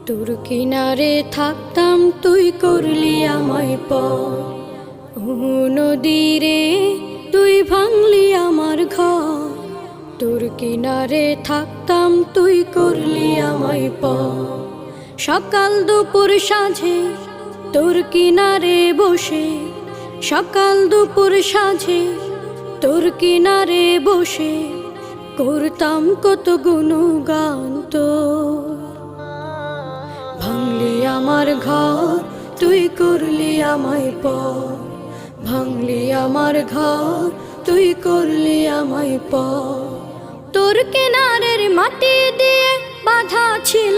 তোর কিনারে থাকতাম তুই করলি আমায় পর, ও নদীরে তুই ভাঙলি আমার ঘর। তোর কিনারে থাকতাম তুই করলি আমায় পর, সকাল দুপুর সাঁঝে তোর কিনারে বসে, সকাল দুপুর সাঁঝে তোর কিনারে বসে করতাম কত গুণগান তোর। ভাঙলি আমার ঘর তুই করলি আমায় পর, ভাঙলি আমার ঘর তুই করলি আমায় পর। তোর কিনারের মাটি দিয়ে বাঁধা ছিল